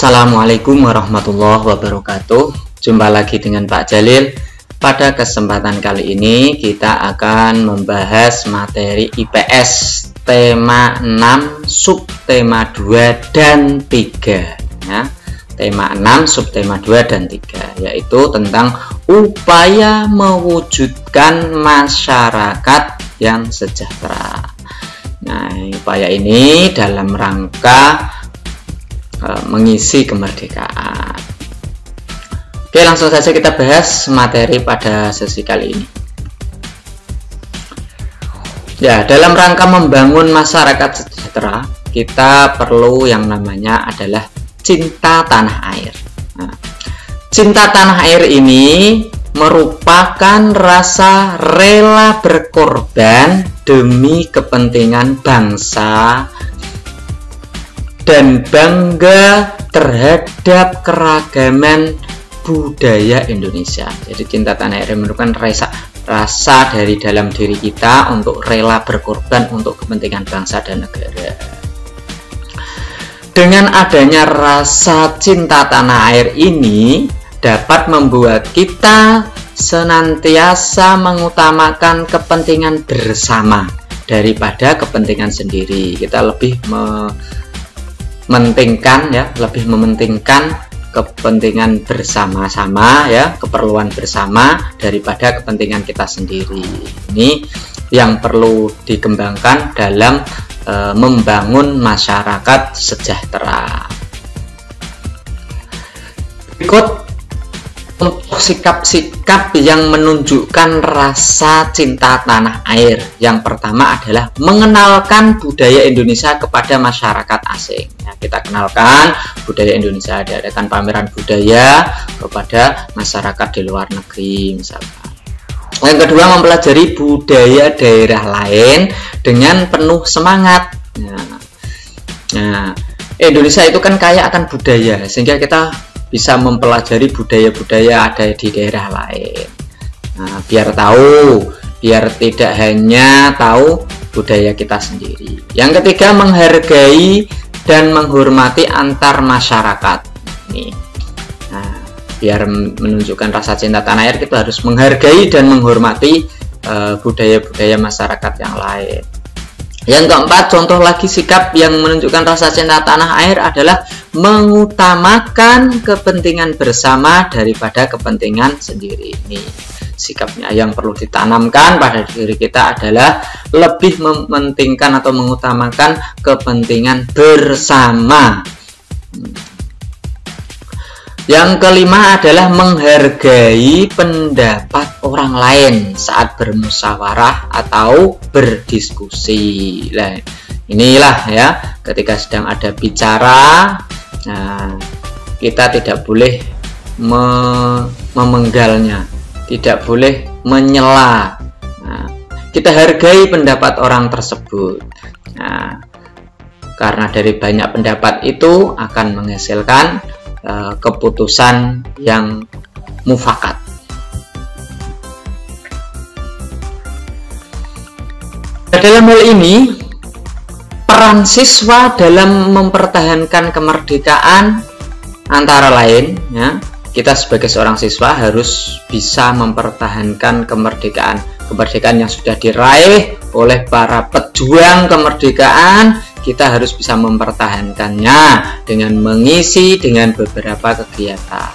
Assalamualaikum warahmatullahi wabarakatuh. Jumpa lagi dengan Pak Jalil. Pada kesempatan kali ini kita akan membahas materi IPS tema 6 subtema 2 dan 3 ya. Tema 6 subtema 2 dan 3 yaitu tentang upaya mewujudkan masyarakat yang sejahtera. Nah, upaya ini dalam rangka mengisi kemerdekaan. Oke, langsung saja kita bahas materi pada sesi kali ini. Ya, dalam rangka membangun masyarakat sejahtera, kita perlu yang namanya adalah cinta tanah air. Nah, cinta tanah air ini merupakan rasa rela berkorban demi kepentingan bangsa dan bangga terhadap keragaman budaya Indonesia. Jadi cinta tanah air merupakan rasa dari dalam diri kita untuk rela berkorban untuk kepentingan bangsa dan negara. Dengan adanya rasa cinta tanah air ini dapat membuat kita senantiasa mengutamakan kepentingan bersama daripada kepentingan sendiri. Kita lebih lebih mementingkan kepentingan bersama-sama ya, keperluan bersama daripada kepentingan kita sendiri. Ini yang perlu dikembangkan dalam membangun masyarakat sejahtera. Berikut untuk sikap-sikap yang menunjukkan rasa cinta tanah air. Yang pertama adalah mengenalkan budaya Indonesia kepada masyarakat asing. Ya, kita kenalkan budaya Indonesia, adakan pameran budaya kepada masyarakat di luar negeri misalkan. Yang kedua, mempelajari budaya daerah lain dengan penuh semangat. Nah, Indonesia itu kan kaya akan budaya, sehingga kita bisa mempelajari budaya-budaya ada di daerah lain. Nah, biar tidak hanya tahu budaya kita sendiri. Yang ketiga, menghargai dan menghormati antar masyarakat. Ini, nah, biar menunjukkan rasa cinta tanah air, kita harus menghargai dan menghormati budaya-budaya masyarakat yang lain. Yang keempat, contoh lagi sikap yang menunjukkan rasa cinta tanah air adalah mengutamakan kepentingan bersama daripada kepentingan sendiri. Ini sikapnya yang perlu ditanamkan pada diri kita adalah lebih mementingkan atau mengutamakan kepentingan bersama. Yang kelima adalah menghargai pendapat orang lain saat bermusyawarah atau berdiskusi. Nah, inilah ya, ketika sedang ada bicara, nah, kita tidak boleh memenggalnya, tidak boleh menyela. Nah, kita hargai pendapat orang tersebut. Nah, karena dari banyak pendapat itu akan menghasilkan keputusan yang mufakat. Dalam hal ini, peran siswa dalam mempertahankan kemerdekaan antara lain ya, kita sebagai seorang siswa harus bisa mempertahankan kemerdekaan yang sudah diraih oleh para pejuang kemerdekaan. Kita harus bisa mempertahankannya dengan mengisi dengan beberapa kegiatan.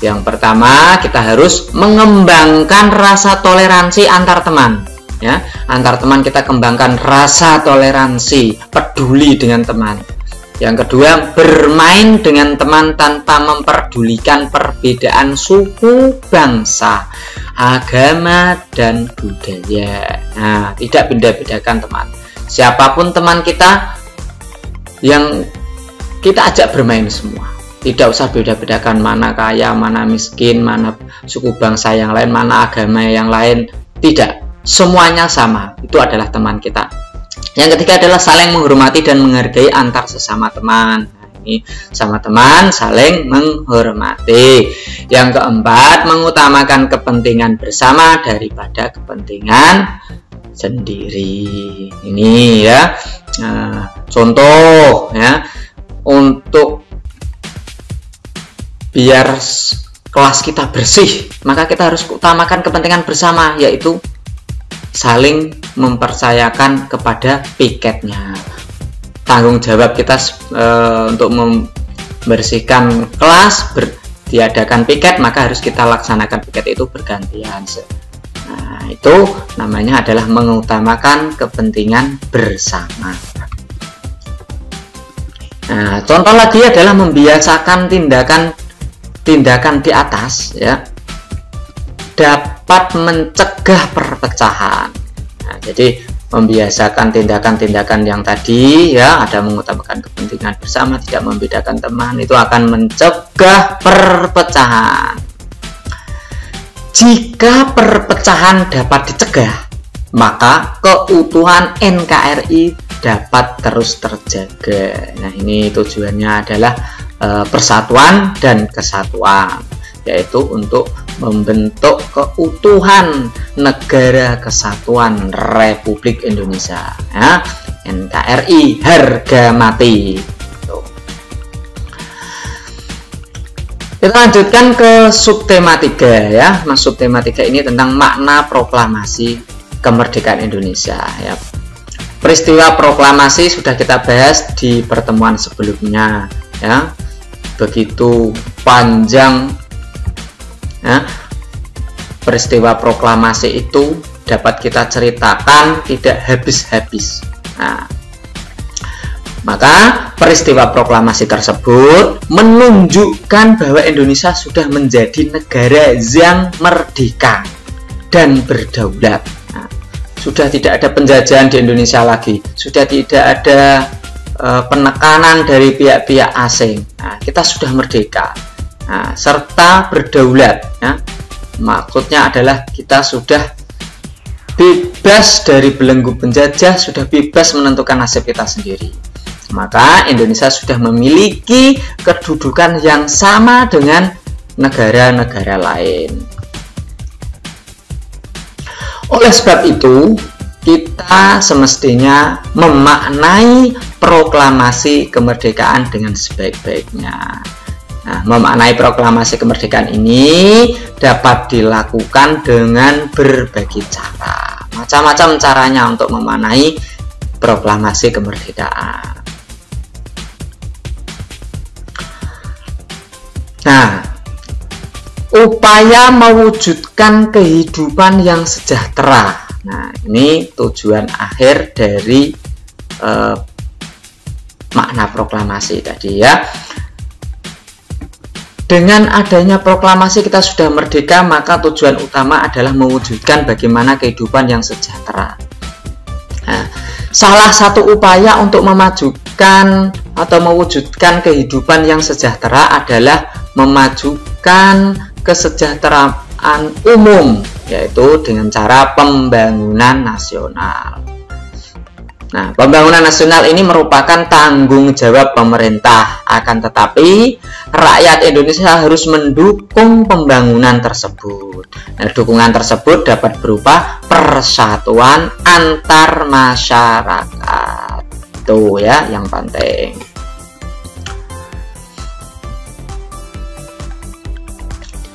Yang pertama, kita harus mengembangkan rasa toleransi antar teman. Ya, antar teman kita kembangkan rasa toleransi, peduli dengan teman. Yang kedua, bermain dengan teman tanpa memperdulikan perbedaan suku, bangsa, agama, dan budaya. Nah, tidak beda-bedakan teman. Siapapun teman kita yang kita ajak bermain semua. Tidak usah beda-bedakan mana kaya, mana miskin, mana suku bangsa yang lain, mana agama yang lain. Tidak, semuanya sama. Itu adalah teman kita. Yang ketiga adalah saling menghormati dan menghargai antar sesama teman. Nah, ini sama teman saling menghormati. Yang keempat, mengutamakan kepentingan bersama daripada kepentingan sendiri. Ini ya, contoh ya, untuk biar kelas kita bersih, maka kita harus utamakan kepentingan bersama, yaitu saling mempercayakan kepada piketnya. Tanggung jawab kita untuk membersihkan kelas, diadakan piket, maka harus kita laksanakan piket itu bergantian. Nah, itu namanya adalah mengutamakan kepentingan bersama. Nah, contoh lagi adalah membiasakan tindakan di atas, ya, dapat mencegah perpecahan. Nah, jadi membiasakan tindakan-tindakan yang tadi, ya, ada mengutamakan kepentingan bersama, tidak membedakan teman, itu akan mencegah perpecahan. Jika perpecahan dapat dicegah, maka keutuhan NKRI dapat terus terjaga. Nah, ini tujuannya adalah persatuan dan kesatuan, yaitu untuk membentuk keutuhan Negara Kesatuan Republik Indonesia, ya, NKRI harga mati. Kita lanjutkan ke subtema 3, ya. Mas, subtema 3 ini tentang makna proklamasi kemerdekaan Indonesia, ya. Peristiwa proklamasi sudah kita bahas di pertemuan sebelumnya, ya. Begitu panjang, ya. Peristiwa proklamasi itu dapat kita ceritakan tidak habis-habis. Nah, maka peristiwa proklamasi tersebut menunjukkan bahwa Indonesia sudah menjadi negara yang merdeka dan berdaulat. Nah, sudah tidak ada penjajahan di Indonesia lagi, sudah tidak ada penekanan dari pihak-pihak asing. Nah, kita sudah merdeka, nah, serta berdaulat. Ya. Maksudnya adalah kita sudah bebas dari belenggu penjajah, sudah bebas menentukan nasib kita sendiri. Maka Indonesia sudah memiliki kedudukan yang sama dengan negara-negara lain. Oleh sebab itu, kita semestinya memaknai proklamasi kemerdekaan dengan sebaik-baiknya. Nah, memaknai proklamasi kemerdekaan ini dapat dilakukan dengan berbagai cara. Macam-macam caranya untuk memaknai proklamasi kemerdekaan. Nah, upaya mewujudkan kehidupan yang sejahtera. Nah, ini tujuan akhir dari makna proklamasi tadi, ya. Dengan adanya proklamasi kita sudah merdeka, maka tujuan utama adalah mewujudkan bagaimana kehidupan yang sejahtera. Nah, salah satu upaya untuk memajukan atau mewujudkan kehidupan yang sejahtera adalah memajukan kesejahteraan umum, yaitu dengan cara pembangunan nasional. Nah, pembangunan nasional ini merupakan tanggung jawab pemerintah, akan tetapi rakyat Indonesia harus mendukung pembangunan tersebut. Nah, dukungan tersebut dapat berupa persatuan antar masyarakat. Itu, ya, yang penting.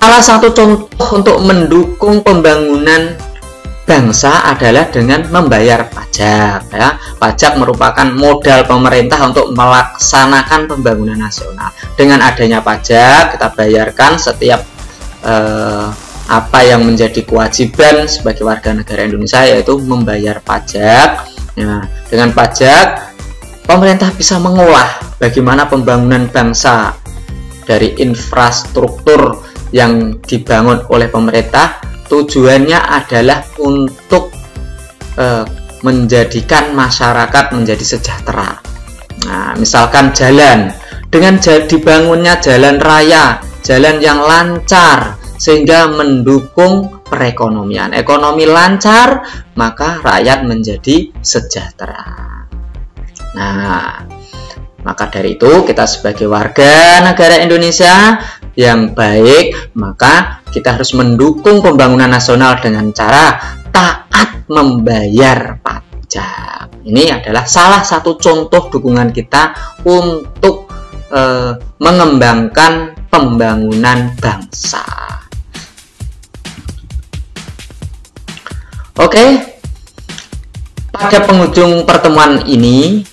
Salah satu contoh untuk mendukung pembangunan bangsa adalah dengan membayar pajak, ya. Pajak merupakan modal pemerintah untuk melaksanakan pembangunan nasional. Dengan adanya pajak, kita bayarkan setiap apa yang menjadi kewajiban sebagai warga negara Indonesia, yaitu membayar pajak. Nah, dengan pajak pemerintah bisa mengolah bagaimana pembangunan bangsa dari infrastruktur yang dibangun oleh pemerintah. Tujuannya adalah untuk menjadikan masyarakat menjadi sejahtera. Nah, misalkan jalan, dengan dibangunnya jalan raya, jalan yang lancar, sehingga mendukung perekonomian. Ekonomi lancar, maka rakyat menjadi sejahtera. Nah, maka dari itu kita sebagai warga negara Indonesia yang baik, maka kita harus mendukung pembangunan nasional dengan cara taat membayar pajak. Ini adalah salah satu contoh dukungan kita untuk mengembangkan pembangunan bangsa. Oke, pada penghujung pertemuan ini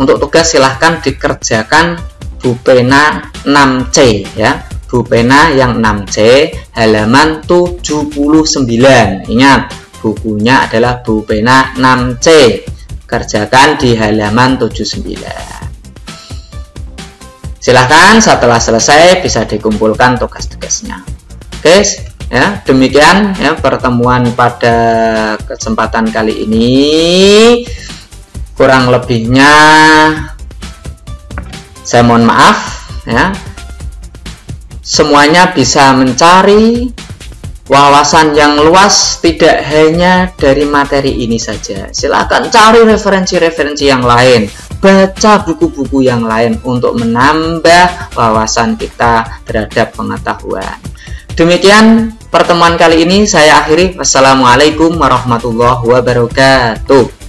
untuk tugas silahkan dikerjakan Bu Pena 6C ya. Bu Pena yang 6C halaman 79. Ingat, bukunya adalah Bu Pena 6C. Kerjakan di halaman 79. Silahkan setelah selesai bisa dikumpulkan tugas-tugasnya. Oke, ya, demikian ya pertemuan pada kesempatan kali ini. Kurang lebihnya saya mohon maaf ya. Semuanya bisa mencari wawasan yang luas tidak hanya dari materi ini saja. Silakan cari referensi-referensi yang lain, baca buku-buku yang lain untuk menambah wawasan kita terhadap pengetahuan. Demikian pertemuan kali ini saya akhiri. Wassalamualaikum warahmatullahi wabarakatuh.